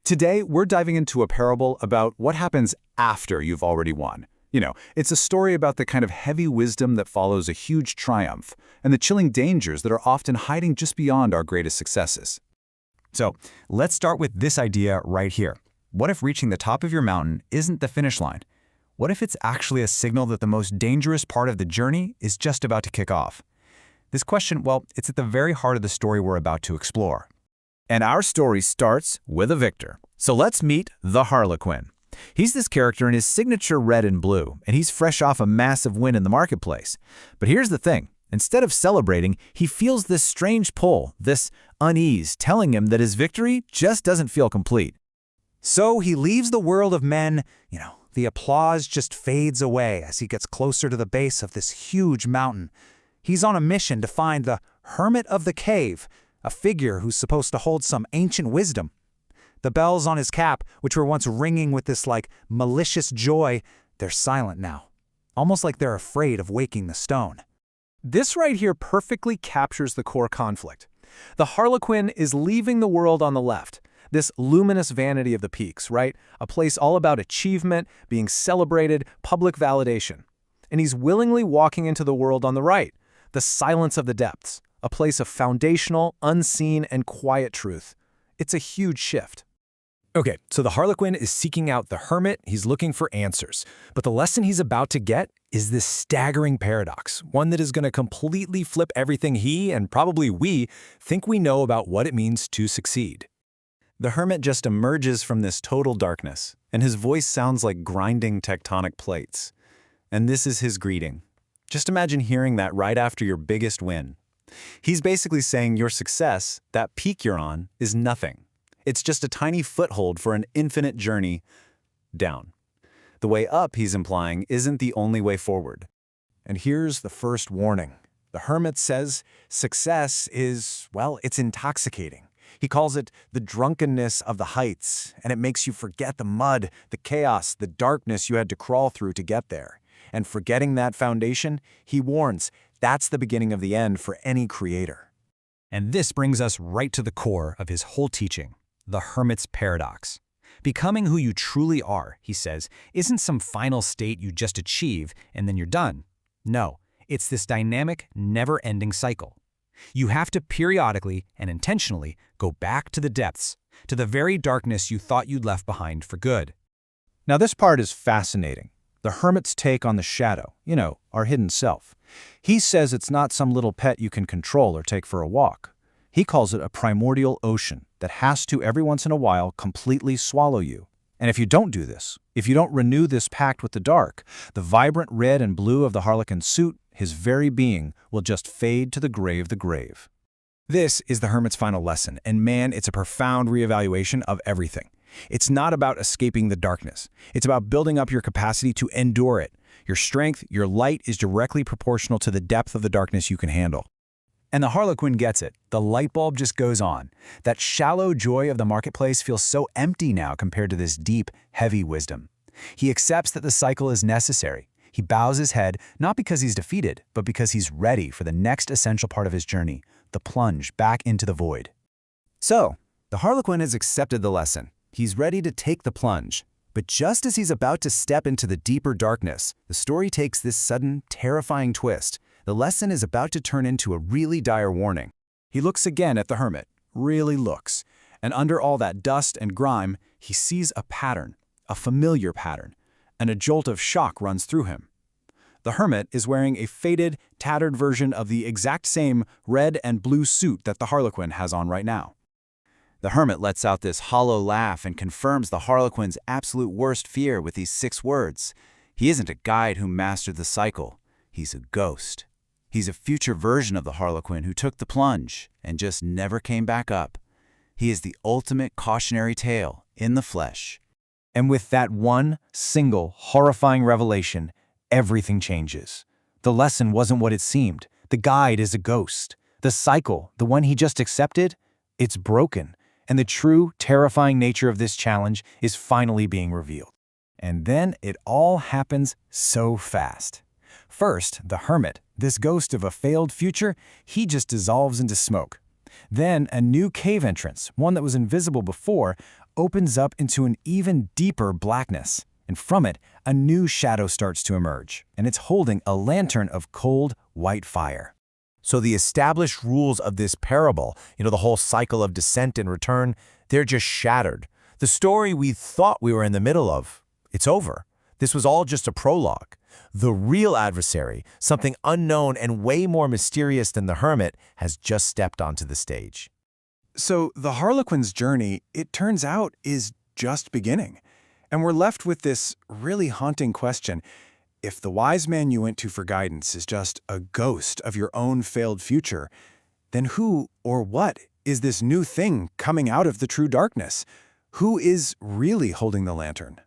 Today, we're diving into a parable about what happens after you've already won. It's a story about the kind of heavy wisdom that follows a huge triumph and the chilling dangers that are often hiding just beyond our greatest successes. So, let's start with this idea right here. What if reaching the top of your mountain isn't the finish line? What if it's actually a signal that the most dangerous part of the journey is just about to kick off? This question, well, it's at the very heart of the story we're about to explore. And our story starts with a victor. So let's meet the Harlequin. He's this character in his signature red and blue, and he's fresh off a massive win in the marketplace. But here's the thing. Instead of celebrating, he feels this strange pull, this unease, telling him that his victory just doesn't feel complete. So he leaves the world of men. The applause just fades away as he gets closer to the base of this huge mountain. He's on a mission to find the Hermit of the Cave, a figure who's supposed to hold some ancient wisdom. The bells on his cap, which were once ringing with this malicious joy, they're silent now, almost like they're afraid of waking the stone. This right here perfectly captures the core conflict. The Harlequin is leaving the world on the left, this luminous vanity of the peaks, right? A place all about achievement, being celebrated, public validation. And he's willingly walking into the world on the right, the silence of the depths, a place of foundational, unseen, and quiet truth. It's a huge shift. Okay, so the Harlequin is seeking out the Hermit, he's looking for answers. But the lesson he's about to get is this staggering paradox, one that is going to completely flip everything he, and probably we, think we know about what it means to succeed. The Hermit just emerges from this total darkness, and his voice sounds like grinding tectonic plates. And this is his greeting. Just imagine hearing that right after your biggest win. He's basically saying your success, that peak you're on, is nothing. It's just a tiny foothold for an infinite journey down. The way up, he's implying, isn't the only way forward. And here's the first warning. The Hermit says success is, it's intoxicating. He calls it the drunkenness of the heights, and it makes you forget the mud, the chaos, the darkness you had to crawl through to get there. And forgetting that foundation, he warns, that's the beginning of the end for any creator. And this brings us right to the core of his whole teaching, the Hermit's paradox. Becoming who you truly are, he says, isn't some final state you just achieve and then you're done. No, it's this dynamic, never-ending cycle. You have to periodically and intentionally go back to the depths, to the very darkness you thought you'd left behind for good. Now this part is fascinating. The Hermit's take on the shadow, our hidden self. He says it's not some little pet you can control or take for a walk. He calls it a primordial ocean that has to, every once in a while, completely swallow you. And if you don't do this, if you don't renew this pact with the dark, the vibrant red and blue of the Harlequin's suit, his very being, will just fade to the grave. This is the Hermit's final lesson, and man, it's a profound reevaluation of everything. It's not about escaping the darkness. It's about building up your capacity to endure it. Your strength, your light is directly proportional to the depth of the darkness you can handle. And the Harlequin gets it. The light bulb just goes on. That shallow joy of the marketplace feels so empty now compared to this deep, heavy wisdom. He accepts that the cycle is necessary. He bows his head, not because he's defeated, but because he's ready for the next essential part of his journey, the plunge back into the void. So, the Harlequin has accepted the lesson. He's ready to take the plunge. But just as he's about to step into the deeper darkness, the story takes this sudden, terrifying twist. The lesson is about to turn into a really dire warning. He looks again at the Hermit, really looks, and under all that dust and grime, he sees a pattern, a familiar pattern, and a jolt of shock runs through him. The Hermit is wearing a faded, tattered version of the exact same red and blue suit that the Harlequin has on right now. The Hermit lets out this hollow laugh and confirms the Harlequin's absolute worst fear with these 6 words. He isn't a guide who mastered the cycle. He's a ghost. He's a future version of the Harlequin who took the plunge and just never came back up. He is the ultimate cautionary tale in the flesh. And with that one single horrifying revelation, everything changes. The lesson wasn't what it seemed. The guide is a ghost. The cycle, the one he just accepted, it's broken. And the true, terrifying nature of this challenge is finally being revealed. And then it all happens so fast. First, the Hermit, this ghost of a failed future, he just dissolves into smoke. Then a new cave entrance, one that was invisible before, opens up into an even deeper blackness, and from it, a new shadow starts to emerge, and it's holding a lantern of cold, white fire. So the established rules of this parable, the whole cycle of descent and return, they're just shattered. The story we thought we were in the middle of, it's over. This was all just a prologue. The real adversary, something unknown and way more mysterious than the Hermit, has just stepped onto the stage. So the Harlequin's journey, it turns out, is just beginning. And we're left with this really haunting question. If the wise man you went to for guidance is just a ghost of your own failed future, then who or what is this new thing coming out of the true darkness? Who is really holding the lantern?